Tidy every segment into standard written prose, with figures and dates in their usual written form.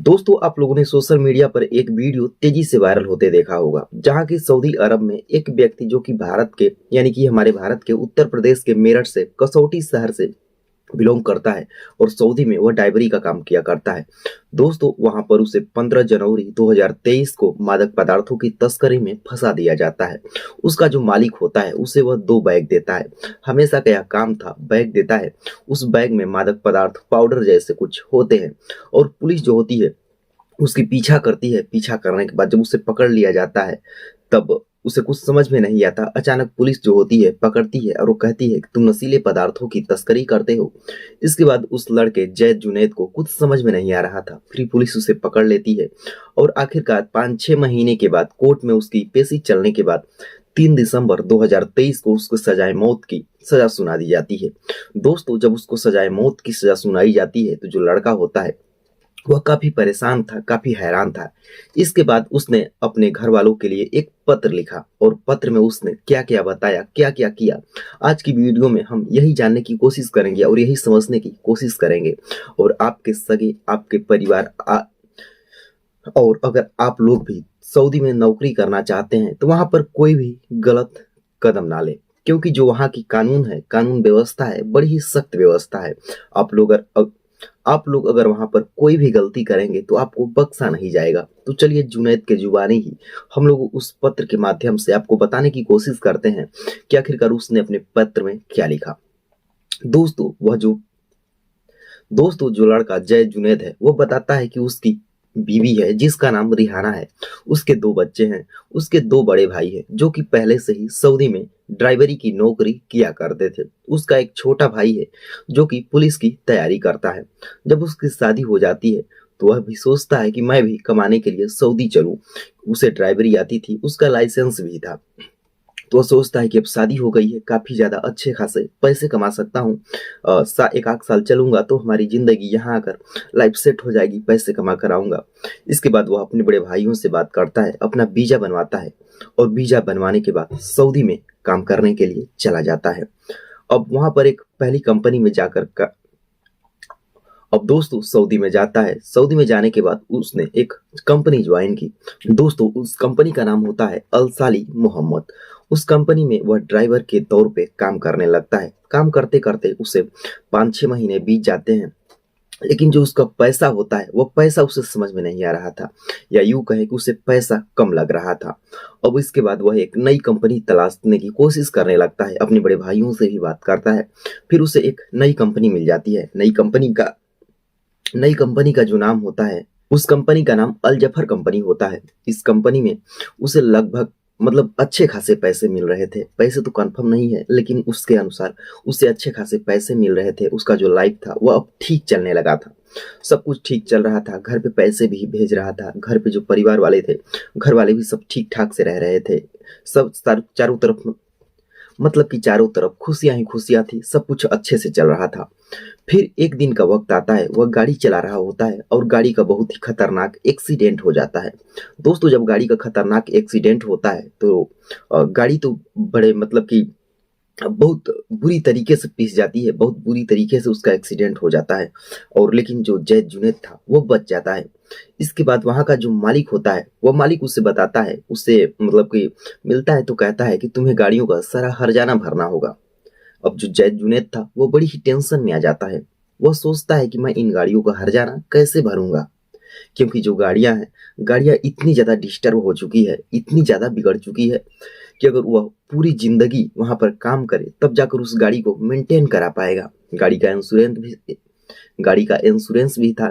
दोस्तों, आप लोगों ने सोशल मीडिया पर एक वीडियो तेजी से वायरल होते देखा होगा, जहां की सऊदी अरब में एक व्यक्ति जो कि भारत के यानी कि हमारे भारत के उत्तर प्रदेश के मेरठ से कसौटी शहर से बिलोंग करता है और सऊदी में वह ड्राइवरी का काम किया करता है। दोस्तों, वहां पर उसे 15 जनवरी 2023 को मादक पदार्थों की तस्करी में फंसा दिया जाता है। उसका जो मालिक होता है उसे वह 2 बैग देता है। हमेशा का यह काम था, बैग देता है। उस बैग में मादक पदार्थ पाउडर जैसे कुछ होते हैं और पुलिस जो होती है उसकी पीछा करती है। पीछा करने के बाद जब उसे पकड़ लिया जाता है तब उसे कुछ समझ में नहीं आता। अचानक पुलिस जो होती है पकड़ती है और वो कहती है कि तुम नशीले पदार्थों की तस्करी करते हो। इसके बाद उस लड़के जैद जुनैद को कुछ समझ में नहीं आ रहा था। फिर पुलिस उसे पकड़ लेती है और आखिरकार 5-6 महीने के बाद कोर्ट में उसकी पेशी चलने के बाद 3 दिसंबर 2023 को उसको सजाए मौत की सजा सुना दी जाती है। दोस्तों, जब उसको सजाए मौत की सजा सुनाई जाती है तो जो लड़का होता है वह काफी परेशान था, काफी हैरान था। इसके बाद उसने अपने घर वालों के लिए एक पत्र लिखा और पत्र में उसने क्या क्या बताया, क्या क्या किया। आज की वीडियो में हम यही जानने की कोशिश करेंगे और यही समझने की कोशिश करेंगे। और आपके सगे, आपके परिवार और अगर आप लोग भी सऊदी में नौकरी करना चाहते हैं तो वहां पर कोई भी गलत कदम ना ले, क्योंकि जो वहां की कानून है, कानून व्यवस्था है, बड़ी ही सख्त व्यवस्था है। आप लोग अगर वहां पर कोई भी गलती करेंगे तो आपको बख्शा नहीं जाएगा। तो चलिए, जुनैद के जुबानी ही हम लोग उस पत्र के माध्यम से आपको बताने की कोशिश करते हैं कि आखिरकार उसने अपने पत्र में क्या लिखा। दोस्तों, जो लड़का जय जुनैद है वो बताता है कि उसकी बीवी है जिसका नाम रिहाना है। उसके 2 बच्चे हैं। उसके 2 बड़े भाई हैं जो कि पहले से ही सऊदी में ड्राइवरी की नौकरी किया करते थे। उसका एक छोटा भाई है जो कि पुलिस की तैयारी करता है। जब उसकी शादी हो जाती है तो वह भी सोचता है कि मैं भी कमाने के लिए सऊदी चलूं। उसे ड्राइवरी आती थी, उसका लाइसेंस भी था। तो वह सोचता है कि अब शादी हो गई है, काफी ज्यादा अच्छे खासे पैसे कमा सकता हूँ। 1 आध साल चलूंगा तो हमारी जिंदगी यहाँ आकर लाइफ सेट हो जाएगी, पैसे कमा कर आऊंगा। इसके बाद वह अपने बड़े भाइयों से बात करता है, अपना वीजा बनवाता है और वीजा बनवाने के बाद सऊदी में काम करने के लिए चला जाता है। अब वहां पर एक पहली कंपनी में जाकर अब दोस्तों सऊदी में जाता है। सऊदी में जाने के बाद उसने एक कंपनी ज्वाइन की। दोस्तों, उस कंपनी का नाम होता है अल साली मोहम्मद। उस कंपनी में वह ड्राइवर के तौर पे काम करने लगता है। काम करते करते उसे 5-6 महीने बीत जाते हैं, लेकिन जो उसका पैसा होता है वह पैसा उसे समझ में नहीं आ रहा था, या यूं कहे कि उसे पैसा कम लग रहा था। अब इसके बाद वह एक नई कंपनी तलाशने की कोशिश करने लगता है, अपने बड़े भाइयों से भी बात करता है। फिर उसे एक नई कंपनी मिल जाती है। नई कंपनी का जो नाम होता है, उस कंपनी का नाम अल जफर कंपनी होता है। इस कंपनी में उसे लगभग अच्छे खासे पैसे मिल रहे थे। पैसे तो कंफर्म नहीं है, लेकिन उसके अनुसार उसे अच्छे खासे पैसे मिल रहे थे। उसका जो लाइफ था वह अब ठीक चलने लगा था। सब कुछ ठीक चल रहा था। घर पे पैसे भी भेज रहा था। घर पे जो परिवार वाले थे, घर वाले भी सब ठीक ठाक से रह रहे थे। सब चारों तरफ चारों तरफ खुशियां ही खुशियां थी। सब कुछ अच्छे से चल रहा था। फिर एक दिन का वक्त आता है, वह गाड़ी चला रहा होता है और गाड़ी का बहुत ही खतरनाक एक्सीडेंट हो जाता है। दोस्तों, जब गाड़ी का खतरनाक एक्सीडेंट होता है तो गाड़ी तो बड़े कि बहुत बुरी तरीके से पिस जाती है। बहुत बुरी तरीके से उसका एक्सीडेंट हो जाता है। और लेकिन जो जैद जुनैद था वो बच जाता है। इसके बाद वहां का जो मालिक होता है वह मालिक उसे बताता है, उससे कि मिलता है तो कहता है कि तुम्हें गाड़ियों का सारा हर्जाना भरना होगा। अब जो जैद जुनैद था वो बड़ी ही टेंशन में आ जाता है। वह सोचता है कि मैं इन गाड़ियों का हर्जाना कैसे भरूंगा, क्योंकि जो गाड़ियां इतनी ज्यादा डिस्टर्ब हो चुकी है, इतनी ज्यादा बिगड़ चुकी है कि अगर वह पूरी जिंदगी वहां पर काम करे तब जाकर उस गाड़ी को मेंटेन करा पाएगा। गाड़ी का इंश्योरेंस भी था,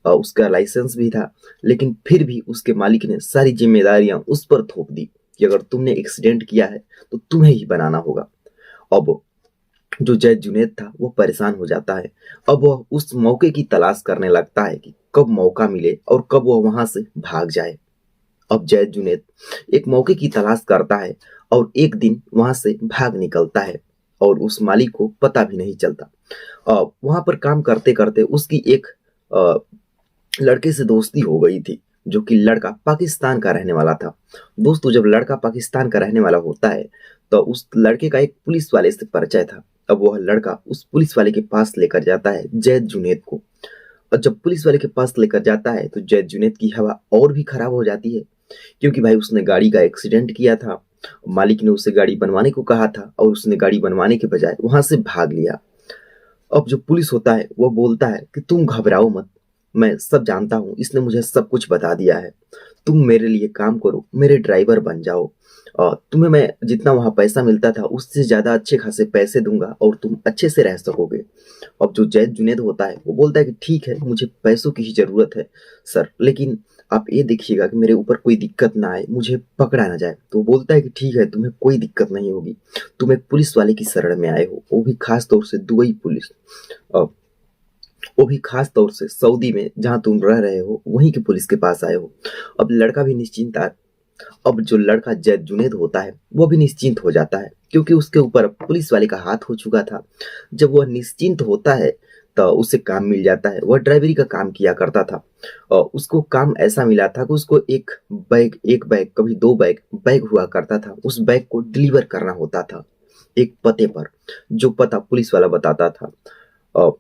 उसका लाइसेंस भी था, लेकिन फिर भी उसके मालिक ने सारी जिम्मेदारियां उस पर थोप दी कि अगर तुमने एक्सीडेंट किया है तो तुम्हें ही बनाना होगा। अब जो जैद जुनैद था वो परेशान हो जाता है। अब वह उस मौके की तलाश करने लगता है कि कब मौका मिले और कब वह वहां से भाग जाए। अब जैद जुनैद एक मौके की तलाश करता है और एक दिन वहां से भाग निकलता है और उस मालिक को पता भी नहीं चलता। वहां पर काम करते करते उसकी एक लड़के से दोस्ती हो गई थी, जो कि लड़का पाकिस्तान का रहने वाला था। दोस्तों, जब लड़का पाकिस्तान का रहने वाला होता है तो उस लड़के का एक पुलिस वाले से परिचय था। अब वह लड़का उस पुलिस वाले के पास लेकर जाता है जैद जुनैद को और जब पुलिस वाले के पास लेकर जाता है तो जैद जुनैद की हवा और भी खराब हो जाती है, क्योंकि भाई उसने गाड़ी का एक्सीडेंट किया था। मालिक ने उसे गाड़ी बनवाने को कहा था और उसने गाड़ी बनवाने के बजाय वहां से भाग लिया। अब जो पुलिस होता है वो बोलता है कि तुम घबराओ मत, मैं सब जानता हूँ, इसने मुझे सब कुछ बता दिया है। तुम मेरे लिए काम करो, मेरे ड्राइवर बन जाओ, और तुम्हें मैं जितना वहां पैसा मिलता था उससे ज्यादा अच्छे खासे पैसे दूंगा और तुम अच्छे से रह सकोगे। अब जो जैद जुनैद होता है वो बोलता है कि ठीक है, मुझे पैसों की ही जरूरत है सर, लेकिन आप ये देखिएगा कि मेरे ऊपर कोई दिक्कत ना आए, मुझे पकड़ा ना जाए। तो वो बोलता है कि ठीक है, तुम्हें कोई दिक्कत नहीं होगी, तुम एक पुलिस वाले की शरण में आए हो, वो भी खास तौर से दुबई पुलिस, अ, वो भी खास तौर से सऊदी में जहां तुम रह रहे हो वहीं के पुलिस के पास आए हो। अब लड़का भी निश्चिंत है। अब जो लड़का जैद जुनैद होता है वो भी निश्चिंत हो जाता है, क्योंकि उसके ऊपर पुलिस वाले का हाथ हो चुका था। जब वह निश्चिंत होता है तो उसे काम मिल जाता है। वह ड्राइवरी का काम किया करता था और उसको काम ऐसा मिला था कि उसको एक बैग कभी दो बैग हुआ करता था, उस बैग को डिलीवर करना होता था एक पते पर, जो पता पुलिस वाला बताता था। अ,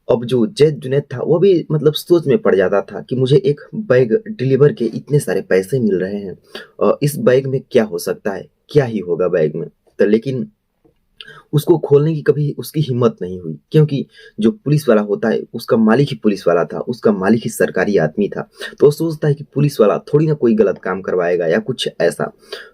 अब जो जैद जुनैद था वो भी मतलब सोच में पड़ जाता था कि मुझे एक बैग डिलीवर के इतने सारे पैसे मिल रहे हैं, इस बैग में क्या हो सकता है, क्या ही होगा बैग में। तो लेकिन उसको खोलने की कभी उसकी हिम्मत नहीं हुई, क्योंकि जो पुलिस वाला होता है उसका मालिक ही पुलिस वाला था, उसका मालिक ही सरकारी आदमी था। तो वो सोचता है कि पुलिस वाला थोड़ी ना कोई गलत काम करवाएगा या कुछ ऐसा,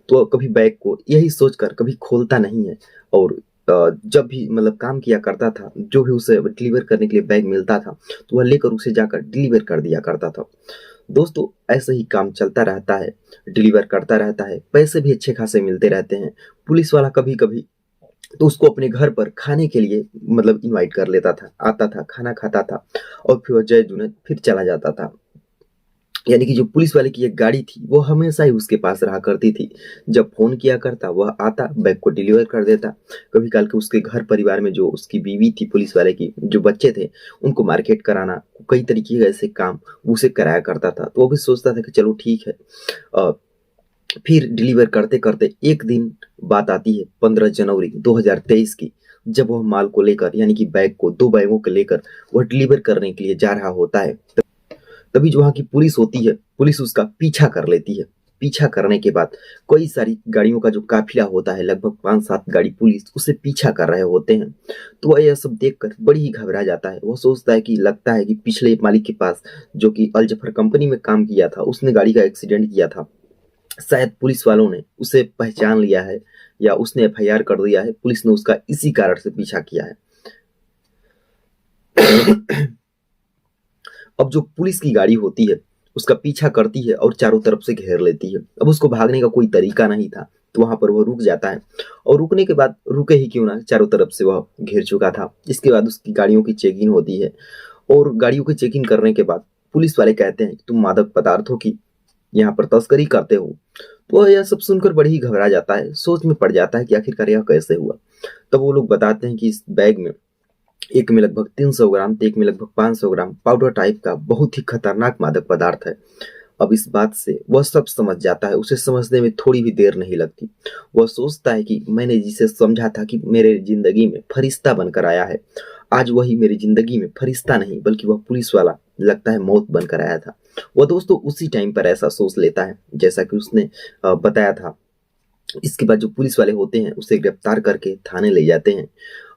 तो कभी बैग को यही सोचकर कभी खोलता नहीं है। और जब भी मतलब काम किया करता था, जो भी उसे डिलीवर करने के लिए बैग मिलता था तो वह लेकर उसे जाकर डिलीवर कर दिया करता था। दोस्तों ऐसे ही काम चलता रहता है, डिलीवर करता रहता है, पैसे भी अच्छे खासे मिलते रहते हैं। पुलिस वाला कभी कभी तो उसको अपने घर पर खाने के लिए मतलब इनवाइट कर लेता था, आता था, खाना खाता था और फिर वह जय जुनैद फिर चला जाता था। यानी कि जो पुलिस वाले की एक गाड़ी थी वो हमेशा ही उसके पास रहा करती थी। जब फोन किया करता वह आता, बैग को डिलीवर कर देता। कभी काल के उसके घर परिवार में जो उसकी बीवी थी पुलिस वाले की, जो बच्चे थे, उनको मार्केट कराना, कई तरीके के ऐसे काम उसे कराया करता था। तो वो भी सोचता था कि चलो ठीक है। अ, फिर डिलीवर करते करते एक दिन बात आती है 15 जनवरी 2023 की, जब वह माल को लेकर यानी कि बैग को, दो बैगों को लेकर वह डिलीवर करने के लिए जा रहा होता है। तभी जो वहां की पुलिस होती है, पुलिस उसका पीछा कर लेती है। पीछा करने के बाद कई सारी गाड़ियों का जो काफिला होता है, लगभग 5-7 गाड़ी पुलिस उसे पीछा कर रहे होते हैं। तो वह यह सब देखकर बड़ी ही घबरा जाता है। वो सोचता है कि लगता है कि पिछले मालिक के पास, जो कि अल जफर कंपनी में काम किया था, उसने गाड़ी का एक्सीडेंट किया था। शायद पुलिस वालों ने उसे पहचान लिया है या उसने एफआईआर कर दिया है, पुलिस ने उसका इसी कारण से पीछा किया है। अब जो पुलिस की गाड़ी होती है उसका पीछा करती है और चारों तरफ से घेर लेती है। अब उसको भागने का कोई तरीका नहीं था, तो वहां पर वो रुक जाता है। और रुकने के बाद, रुके ही क्यों ना, चारों तरफ से वह घेर चुका था। इसके बाद उसकी गाड़ियों की चेकिंग होती है और गाड़ियों की चेकिंग करने के बाद पुलिस वाले कहते हैं कि तुम मादक पदार्थों की यहाँ पर तस्करी करते हो। तो वह यह सब सुनकर बड़ी ही घबरा जाता है, सोच में पड़ जाता है कि आखिरकार यह कैसे हुआ। तब वो लोग बताते हैं कि इस बैग में, एक में लगभग 300 ग्राम तो एक में लगभग 500 ग्राम पाउडर टाइप का बहुत ही खतरनाक मादक पदार्थ है। अब इस बात से वह सब समझ जाता है, उसे समझने में थोड़ी भी देर नहीं लगती। वह सोचता है कि मैंने जिसे समझा था कि मेरे जिंदगी में फरिश्ता बनकर आया है, आज वही मेरी जिंदगी में फरिश्ता नहीं बल्कि वह पुलिस वाला लगता है मौत बनकर आया था। वह दोस्तों उसी टाइम पर ऐसा सोच लेता है जैसा कि उसने बताया था। इसके बाद जो पुलिस वाले होते हैं उसे गिरफ्तार करके थाने ले जाते हैं।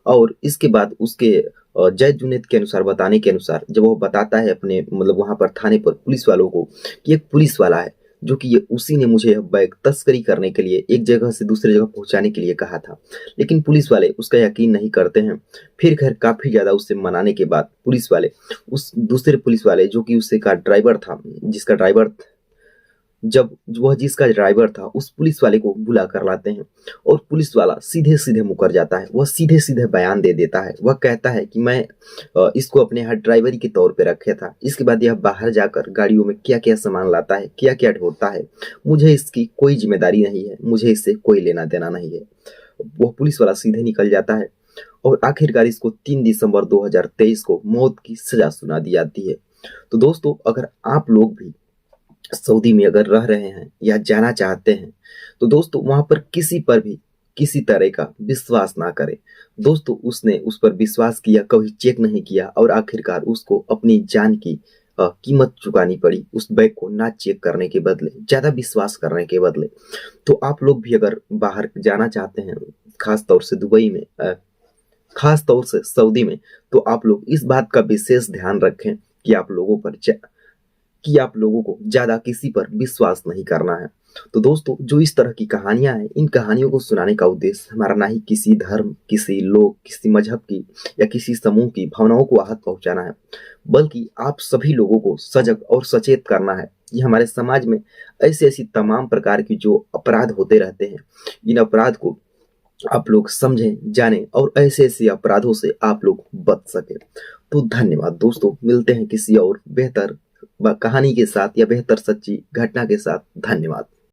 और इसके बाद उसके जय जुनेद के अनुसार, बताने के अनुसार, जब वो बताता है अपने मतलब वहां पर थाने पर पुलिस वालों को कि एक पुलिस वाला है जो कि ये उसी ने मुझे यह बैग तस्करी करने के लिए एक जगह से दूसरी जगह पहुंचाने के लिए कहा था, लेकिन पुलिस वाले उसका यकीन नहीं करते हैं। फिर खैर काफी ज्यादा उससे मनाने के बाद पुलिस वाले उस दूसरे पुलिस वाले जो कि उससे का ड्राइवर था, जिसका ड्राइवर जब वह जिसका ड्राइवर था उस पुलिस वाले को बुला कर लाते हैं और पुलिस वाला सीधे सीधे मुकर जाता है। वह सीधे सीधे बयान दे देता है। वह कहता है कि मैं इसको अपने यहाँ ड्राइवरी के तौर पे रखे था, इसके बाद यह बाहर जाकर गाड़ियों में क्या क्या सामान लाता है, क्या क्या ढोता है, मुझे इसकी कोई जिम्मेदारी नहीं है, मुझे इससे कोई लेना देना नहीं है। वह पुलिस वाला सीधे निकल जाता है और आखिरकार इसको 3 दिसंबर 2023 को मौत की सजा सुना दी जाती है। तो दोस्तों, अगर आप लोग भी सऊदी में अगर रह रहे हैं या जाना चाहते हैं तो दोस्तों वहां पर किसी तरह का विश्वास ना करे। दोस्तों उसने उस पर विश्वास किया, कभी चेक नहीं किया और आखिरकार उसको अपनी जान की कीमत चुकानी पड़ी उस बैग को ना चेक करने के बदले, ज़्यादा विश्वास करने के बदले। तो आप लोग भी अगर बाहर जाना चाहते हैं, खास तौर से दुबई में, खास तौर से सऊदी में, तो आप लोग इस बात का विशेष ध्यान रखें कि आप लोगों को ज़्यादा किसी पर विश्वास नहीं करना है। तो दोस्तों जो इस तरह की कहानियाँ हैं, इन कहानियों को सुनाने का उद्देश्य हमारा ना ही किसी धर्म, किसी लोग, किसी मजहब की या किसी समूह की भावनाओं को आहत पहुंचाना है, बल्कि आप सभी लोगों को सजग और सचेत करना है कि हमारे समाज में ऐसी-ऐसी तमाम प्रकार की जो अपराध होते रहते हैं, इन अपराध को आप लोग समझें, जानें और ऐसे-ऐसे अपराधों से आप लोग बच सकें। तो धन्यवाद दोस्तों, मिलते हैं किसी और बेहतर कहानी के साथ या बेहतर सच्ची घटना के साथ। धन्यवाद।